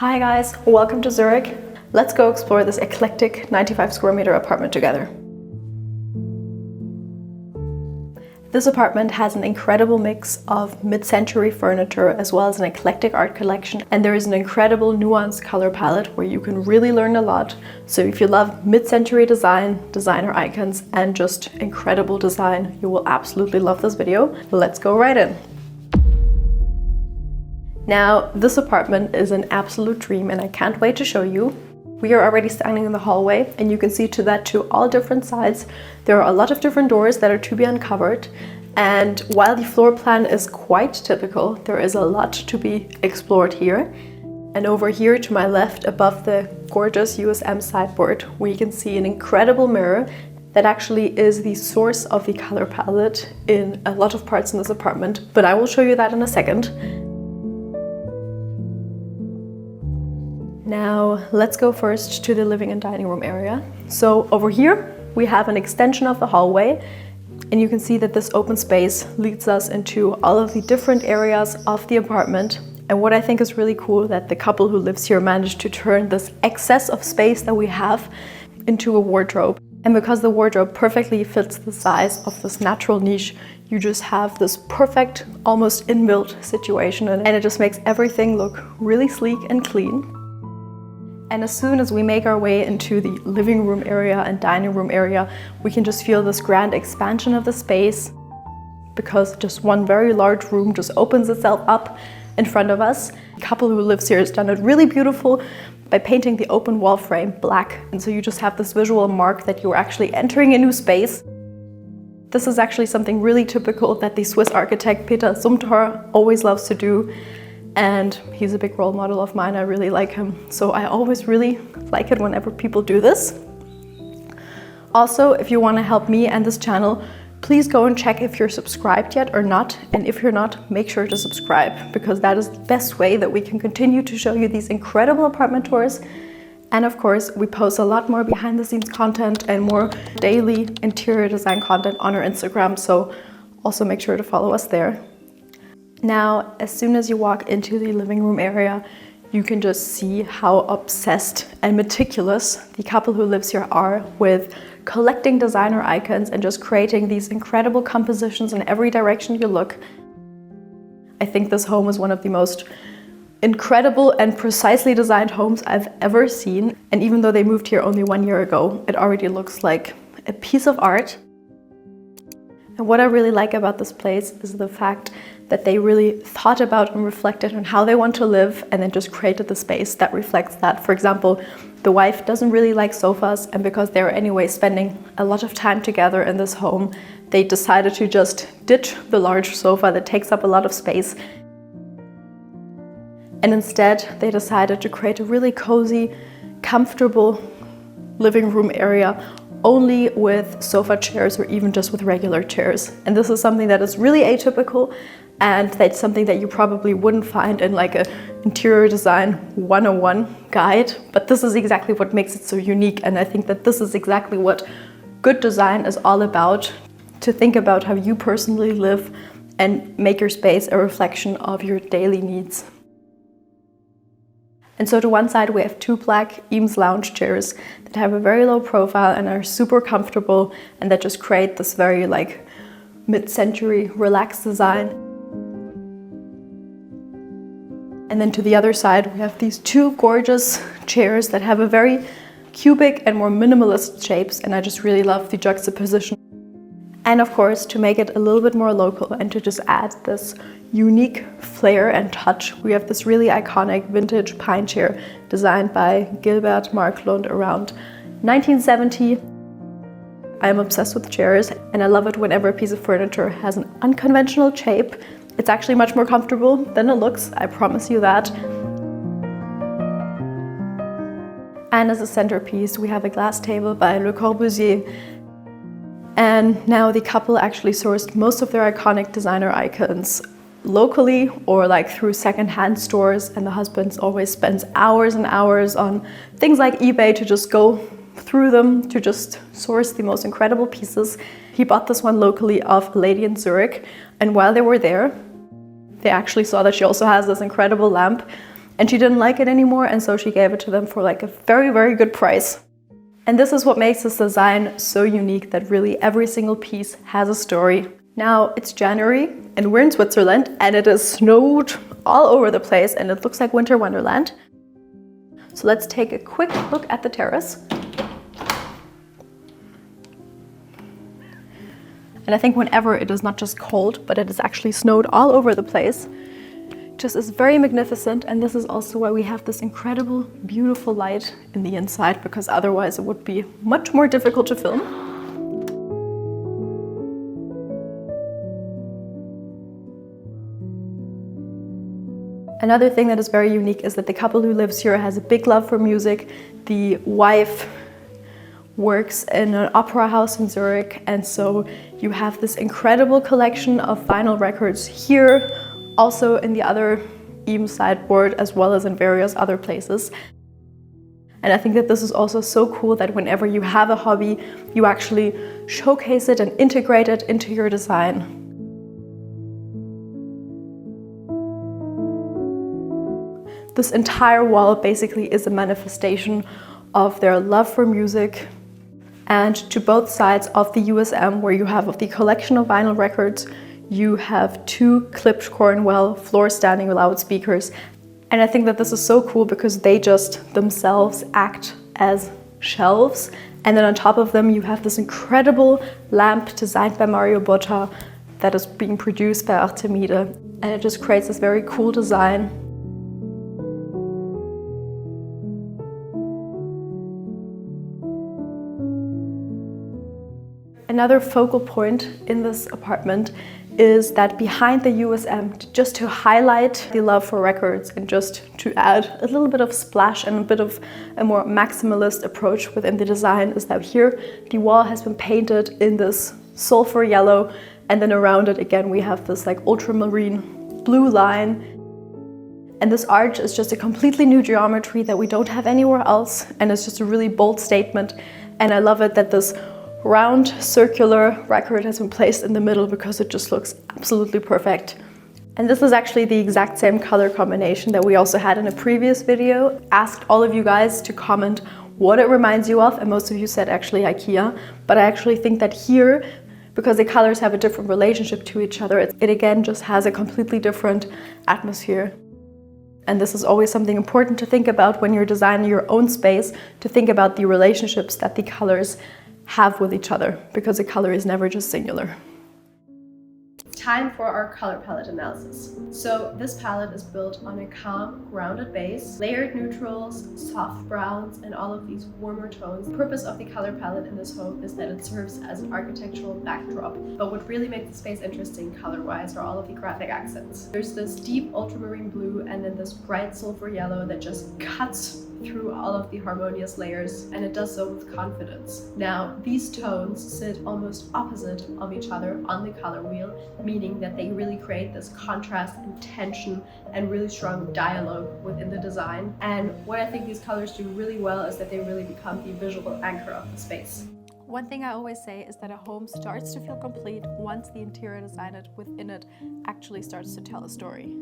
Hi guys, welcome to Zurich. Let's go explore this eclectic 95 square meter apartment together. This apartment has an incredible mix of mid-century furniture as well as an eclectic art collection, and there is an incredible nuanced color palette where you can really learn a lot. So if you love mid-century design, designer icons, and just incredible design, you will absolutely love this video. Let's go right in. Now, this apartment is an absolute dream and I can't wait to show you. We are already standing in the hallway and you can see to that to all different sides. There are a lot of different doors that are to be uncovered. And while the floor plan is quite typical, there is a lot to be explored here. And over here to my left, above the gorgeous USM sideboard, we can see an incredible mirror that actually is the source of the color palette in a lot of parts in this apartment. But I will show you that in a second. Now, let's go first to the living and dining room area. So over here, we have an extension of the hallway, and you can see that this open space leads us into all of the different areas of the apartment. And what I think is really cool that the couple who lives here managed to turn this excess of space that we have into a wardrobe. And because the wardrobe perfectly fits the size of this natural niche, you just have this perfect, almost inbuilt situation, and it just makes everything look really sleek and clean. And as soon as we make our way into the living room area and dining room area, we can just feel this grand expansion of the space because just one very large room just opens itself up in front of us. The couple who lives here has done it really beautiful by painting the open wall frame black. And so you just have this visual mark that you're actually entering a new space. This is actually something really typical that the Swiss architect Peter Zumthor always loves to do. And he's a big role model of mine. I really like him. So I always really like it whenever people do this. Also, if you want to help me and this channel, please go and check if you're subscribed yet or not. And if you're not, make sure to subscribe because that is the best way that we can continue to show you these incredible apartment tours. And of course, we post a lot more behind the scenes content and more daily interior design content on our Instagram. So also make sure to follow us there. Now, as soon as you walk into the living room area, you can just see how obsessed and meticulous the couple who lives here are with collecting designer icons and just creating these incredible compositions in every direction you look. I think this home is one of the most incredible and precisely designed homes I've ever seen. And even though they moved here only 1 year ago, it already looks like a piece of art. And what I really like about this place is the fact that they really thought about and reflected on how they want to live and then just created the space that reflects that. For example, the wife doesn't really like sofas, and because they're anyway spending a lot of time together in this home, they decided to just ditch the large sofa that takes up a lot of space. And instead, they decided to create a really cozy, comfortable living room area only with sofa chairs or even just with regular chairs. And this is something that is really atypical, and that's something that you probably wouldn't find in like a interior design 101 guide, but this is exactly what makes it so unique. And I think that this is exactly what good design is all about, to think about how you personally live and make your space a reflection of your daily needs. And so to one side we have two black Eames lounge chairs that have a very low profile and are super comfortable and that just create this very like mid-century relaxed design. And then to the other side we have these two gorgeous chairs that have a very cubic and more minimalist shapes, and I just really love the juxtaposition. And of course, to make it a little bit more local and to just add this unique flair and touch, we have this really iconic vintage pine chair designed by Gilbert Marklund around 1970. I am obsessed with chairs and I love it whenever a piece of furniture has an unconventional shape. It's actually much more comfortable than it looks, I promise you that. And as a centerpiece, we have a glass table by Le Corbusier. And now the couple actually sourced most of their iconic designer icons locally or like through secondhand stores, and the husband always spends hours and hours on things like eBay to just go through them to just source the most incredible pieces. He bought this one locally of a lady in Zurich, and while they were there, they actually saw that she also has this incredible lamp, and she didn't like it anymore, and so she gave it to them for like a very, very good price. And this is what makes this design so unique, that really every single piece has a story. Now it's January and we're in Switzerland and it has snowed all over the place and it looks like winter wonderland. So let's take a quick look at the terrace. And I think whenever it is not just cold, but it is actually snowed all over the place, it just is very magnificent. And this is also why we have this incredible, beautiful light in the inside, because otherwise it would be much more difficult to film. Another thing that is very unique is that the couple who lives here has a big love for music. The wife works in an opera house in Zurich, and so you have this incredible collection of vinyl records here, also in the other Eames sideboard, as well as in various other places. And I think that this is also so cool that whenever you have a hobby, you actually showcase it and integrate it into your design. This entire wall basically is a manifestation of their love for music. And to both sides of the USM, where you have the collection of vinyl records, you have two clipped Cornwell floor standing loudspeakers. And I think that this is so cool because they just themselves act as shelves. And then on top of them, you have this incredible lamp designed by Mario Botta that is being produced by Artemide. And it just creates this very cool design. Another focal point in this apartment is that behind the USM, just to highlight the love for records and just to add a little bit of splash and a bit of a more maximalist approach within the design, is that here the wall has been painted in this sulfur yellow, and then around it again we have this like ultramarine blue line. And this arch is just a completely new geometry that we don't have anywhere else, and it's just a really bold statement. And I love it that this round circular record has been placed in the middle because it just looks absolutely perfect. And this is actually the exact same color combination that we also had in a previous video. Asked all of you guys to comment what it reminds you of, and most of you said actually IKEA, but I actually think that here, because the colors have a different relationship to each other, it again just has a completely different atmosphere. And this is always something important to think about when you're designing your own space, to think about the relationships that the colors have with each other, because a color is never just singular. Time for our color palette analysis. So this palette is built on a calm, grounded base, layered neutrals, soft browns, and all of these warmer tones. The purpose of the color palette in this home is that it serves as an architectural backdrop. But what really makes the space interesting color-wise are all of the graphic accents. There's this deep ultramarine blue and then this bright sulfur yellow that just cuts through all of the harmonious layers, and it does so with confidence. Now, these tones sit almost opposite of each other on the color wheel, meaning that they really create this contrast and tension and really strong dialogue within the design. And what I think these colors do really well is that they really become the visual anchor of the space. One thing I always say is that a home starts to feel complete once the interior design within it actually starts to tell a story.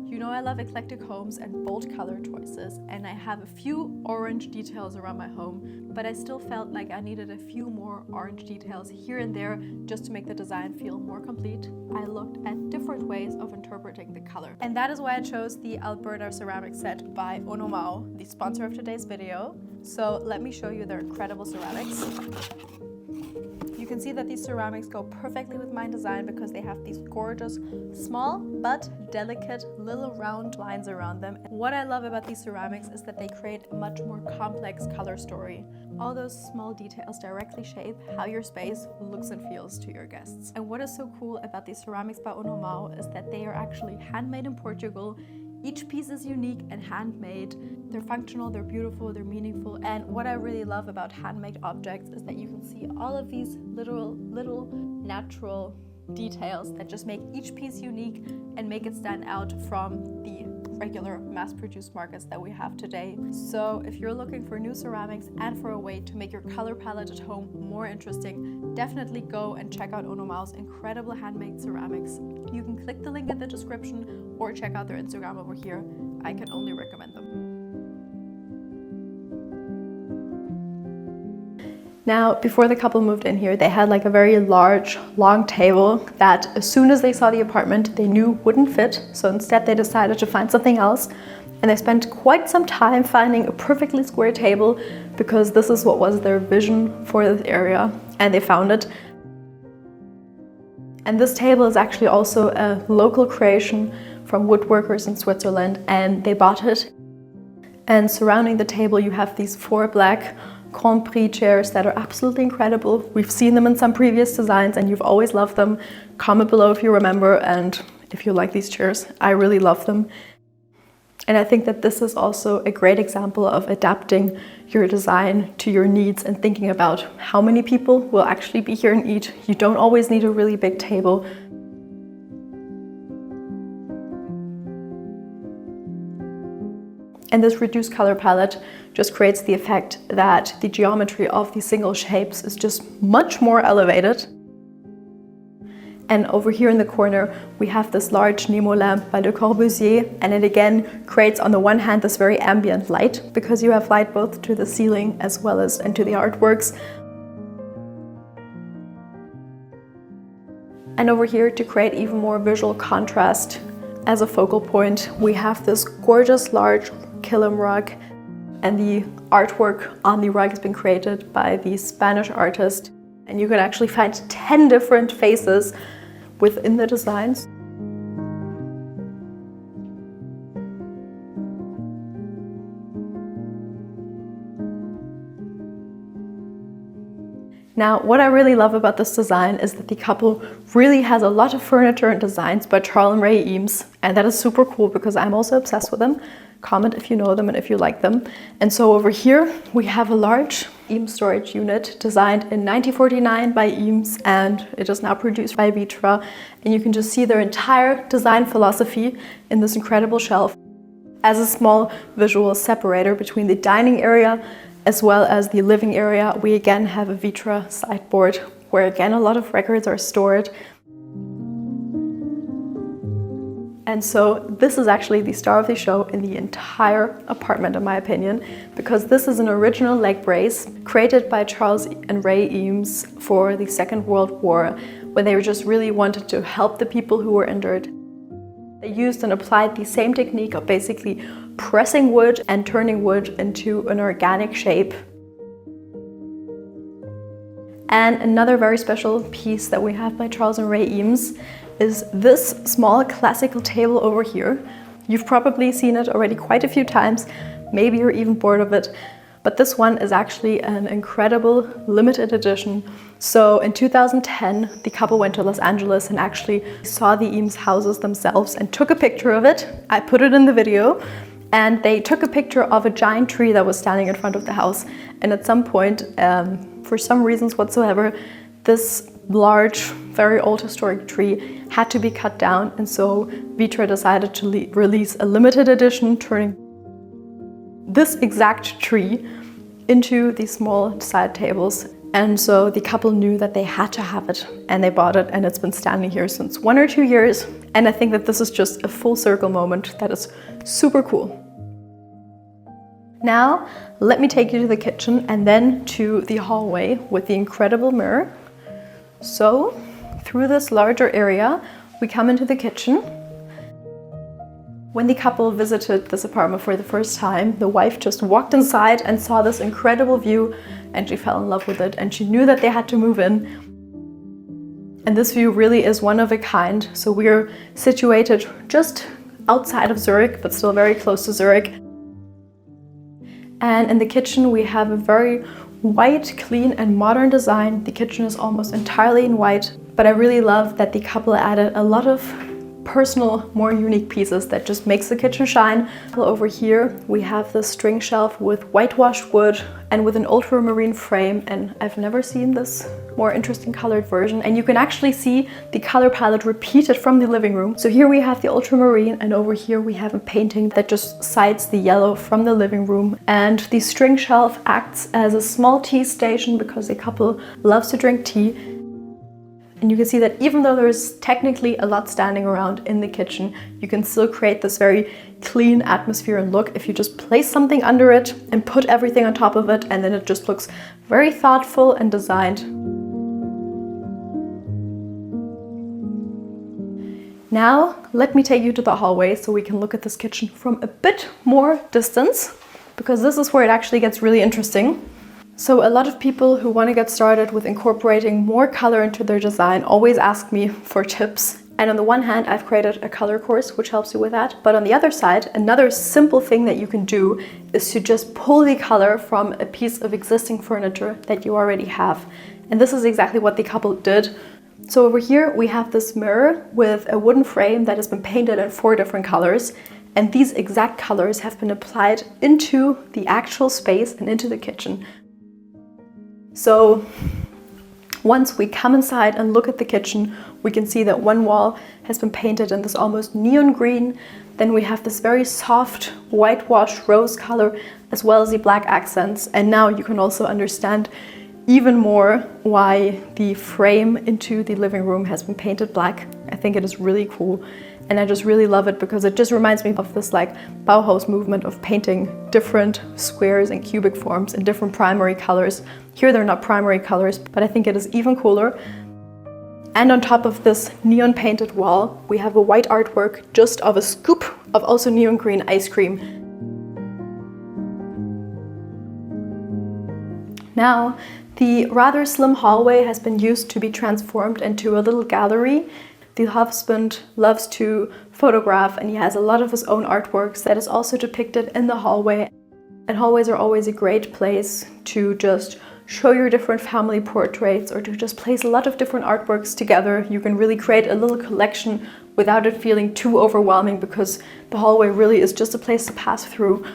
You know I love eclectic homes and bold color choices, and I have a few orange details around my home, but I still felt like I needed a few more orange details here and there just to make the design feel more complete. I looked at different ways of interpreting the color. And that is why I chose the Alberta ceramic set by Onomao, the sponsor of today's video. So let me show you their incredible ceramics. You can see that these ceramics go perfectly with my design because they have these gorgeous, small but delicate little round lines around them. What I love about these ceramics is that they create a much more complex color story. All those small details directly shape how your space looks and feels to your guests. And what is so cool about these ceramics by Onomao is that they are actually handmade in Portugal. Each piece is unique and handmade. They're functional, they're beautiful, they're meaningful. And what I really love about handmade objects is that you can see all of these little natural details that just make each piece unique and make it stand out from the regular mass-produced markets that we have today. So if you're looking for new ceramics and for a way to make your color palette at home more interesting, definitely go and check out Onomao's incredible handmade ceramics. You can click the link in the description or check out their Instagram over here. I can only recommend them. Now, before the couple moved in here, they had like a very large, long table that as soon as they saw the apartment, they knew wouldn't fit. So instead they decided to find something else. And they spent quite some time finding a perfectly square table because this is what was their vision for this area. And they found it. And this table is actually also a local creation from woodworkers in Switzerland, and they bought it. And surrounding the table, you have these 4 black Grand Prix chairs that are absolutely incredible. We've seen them in some previous designs and you've always loved them. Comment below if you remember and if you like these chairs. I really love them. And I think that this is also a great example of adapting your design to your needs and thinking about how many people will actually be here and eat. You don't always need a really big table. And this reduced color palette just creates the effect that the geometry of these single shapes is just much more elevated. And over here in the corner, we have this large Nemo lamp by Le Corbusier, and it again creates on the one hand this very ambient light, because you have light both to the ceiling as well as into the artworks. And over here, to create even more visual contrast as a focal point, we have this gorgeous large Killam rug, and the artwork on the rug has been created by the Spanish artist, and you can actually find 10 different faces within the designs. Now, what I really love about this design is that the couple really has a lot of furniture and designs by Charles and Ray Eames, and that is super cool because I'm also obsessed with them. Comment if you know them and if you like them. And so over here we have a large Eames storage unit designed in 1949 by Eames, and it is now produced by Vitra. And you can just see their entire design philosophy in this incredible shelf as a small visual separator between the dining area as well as the living area. We again have a Vitra sideboard where again a lot of records are stored. And so this is actually the star of the show in the entire apartment, in my opinion, because this is an original leg brace created by Charles and Ray Eames for the Second World War, when they just really wanted to help the people who were injured. They used and applied the same technique of basically pressing wood and turning wood into an organic shape. And another very special piece that we have by Charles and Ray Eames is this small classical table over here. You've probably seen it already quite a few times, maybe you're even bored of it, but this one is actually an incredible limited edition. So in 2010, the couple went to Los Angeles and actually saw the Eames houses themselves and took a picture of it. I put it in the video, and they took a picture of a giant tree that was standing in front of the house. And at some point, for some reasons whatsoever, this large, very old historic tree had to be cut down, and so Vitra decided to release a limited edition turning this exact tree into these small side tables. And so the couple knew that they had to have it, and they bought it, and it's been standing here since 1 or 2 years. And I think that this is just a full circle moment that is super cool. Now, let me take you to the kitchen and then to the hallway with the incredible mirror. So, through this larger area, we come into the kitchen. When the couple visited this apartment for the first time, the wife just walked inside and saw this incredible view, and she fell in love with it, and she knew that they had to move in. And this view really is one of a kind. So we're situated just outside of Zurich, but still very close to Zurich. And in the kitchen, we have a very white, clean and modern design. The kitchen is almost entirely in white, but I really love that the couple added a lot of personal, more unique pieces that just makes the kitchen shine. Over here, we have this string shelf with whitewashed wood and with an ultramarine frame, and I've never seen this more interesting colored version. And you can actually see the color palette repeated from the living room. So here we have the ultramarine, and over here we have a painting that just cites the yellow from the living room. And the string shelf acts as a small tea station because the couple loves to drink tea. And you can see that even though there's technically a lot standing around in the kitchen, you can still create this very clean atmosphere and look if you just place something under it and put everything on top of it, and then it just looks very thoughtful and designed. Now, let me take you to the hallway so we can look at this kitchen from a bit more distance, because this is where it actually gets really interesting. So a lot of people who want to get started with incorporating more color into their design always ask me for tips. And on the one hand, I've created a color course which helps you with that. But on the other side, another simple thing that you can do is to just pull the color from a piece of existing furniture that you already have. And this is exactly what the couple did. So over here, we have this mirror with a wooden frame that has been painted in 4 different colors. And these exact colors have been applied into the actual space and into the kitchen. So once we come inside and look at the kitchen, we can see that one wall has been painted in this almost neon green. Then we have this very soft whitewashed rose color, as well as the black accents. And now you can also understand even more why the frame into the living room has been painted black. I think it is really cool. And I just really love it because it just reminds me of this like Bauhaus movement of painting different squares and cubic forms in different primary colors. Here they're not primary colors, but I think it is even cooler. And on top of this neon painted wall, we have a white artwork just of a scoop of also neon green ice cream. Now, the rather slim hallway has been used to be transformed into a little gallery. The husband loves to photograph, and he has a lot of his own artworks that is also depicted in the hallway. And hallways are always a great place to just show your different family portraits or to just place a lot of different artworks together. You can really create a little collection without it feeling too overwhelming, because the hallway really is just a place to pass through.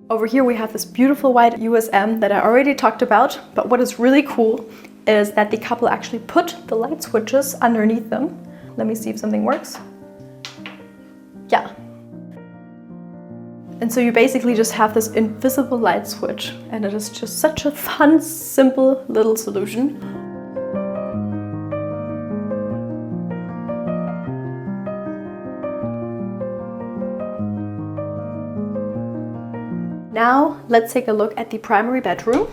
Over here we have this beautiful white USM that I already talked about, but what is really cool is that the couple actually put the light switches underneath them. Let me see if something works. Yeah. And so you basically just have this invisible light switch, and it is just such a fun, simple little solution. Now let's take a look at the primary bedroom.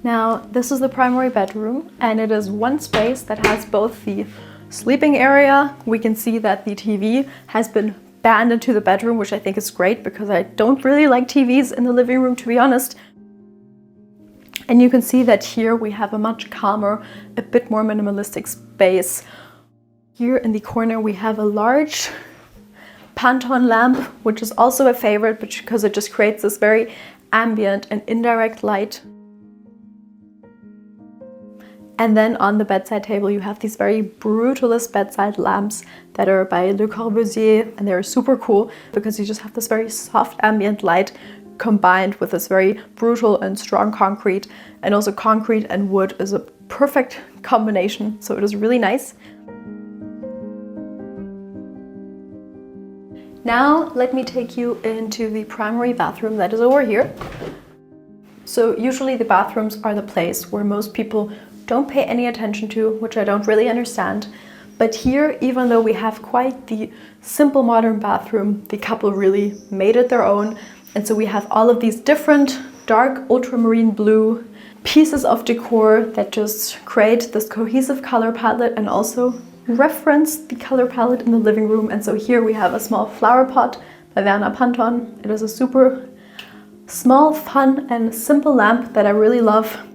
Now, this is the primary bedroom, and it is one space that has both the sleeping area. We can see that the TV has been banned into the bedroom, which I think is great because I don't really like TVs in the living room, to be honest. And you can see that here we have a much calmer, a bit more minimalistic space. Here in the corner we have a large Pantone lamp, which is also a favorite because it just creates this very ambient and indirect light. And then on the bedside table, you have these very brutalist bedside lamps that are by Le Corbusier, and they're super cool because you just have this very soft ambient light combined with this very brutal and strong concrete. And also concrete and wood is a perfect combination, so it is really nice. Now let me take you into the primary bathroom that is over here. So usually the bathrooms are the place where most people don't pay any attention to, which I don't really understand. But here, even though we have quite the simple modern bathroom, the couple really made it their own. And so we have all of these different dark ultramarine blue pieces of decor that just create this cohesive color palette and also reference the color palette in the living room. And so here we have a small flower pot by Werner Pantone. It is a super small, fun and simple lamp that I really love.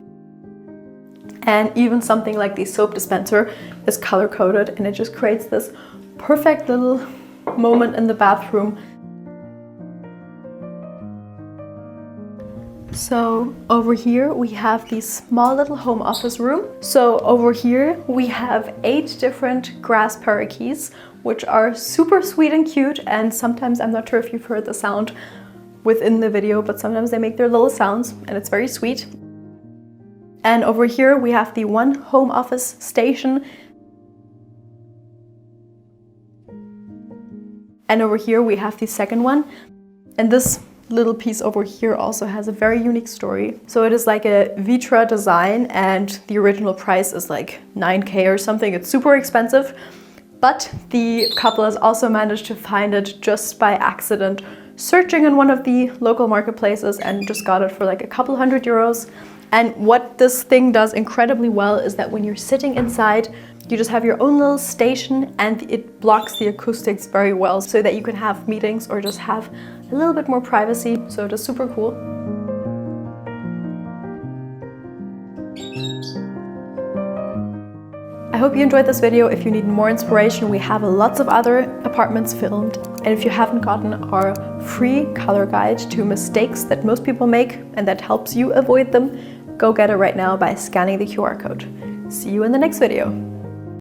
And even something like the soap dispenser is color coded, and it just creates this perfect little moment in the bathroom. So over here we have the small little home office room. So over here we have 8 different grass parakeets, which are super sweet and cute. And sometimes, I'm not sure if you've heard the sound within the video, but sometimes they make their little sounds and it's very sweet. And over here we have the one home office station. And over here we have the second one. And this little piece over here also has a very unique story. So it is like a Vitra design, and the original price is like 9K or something. It's super expensive, but the couple has also managed to find it just by accident, searching in one of the local marketplaces, and just got it for like a couple €100. And what this thing does incredibly well is that when you're sitting inside, you just have your own little station, and it blocks the acoustics very well so that you can have meetings or just have a little bit more privacy. So it is super cool. I hope you enjoyed this video. If you need more inspiration, we have lots of other apartments filmed. And if you haven't gotten our free color guide to mistakes that most people make and that helps you avoid them, go get it right now by scanning the QR code. See you in the next video.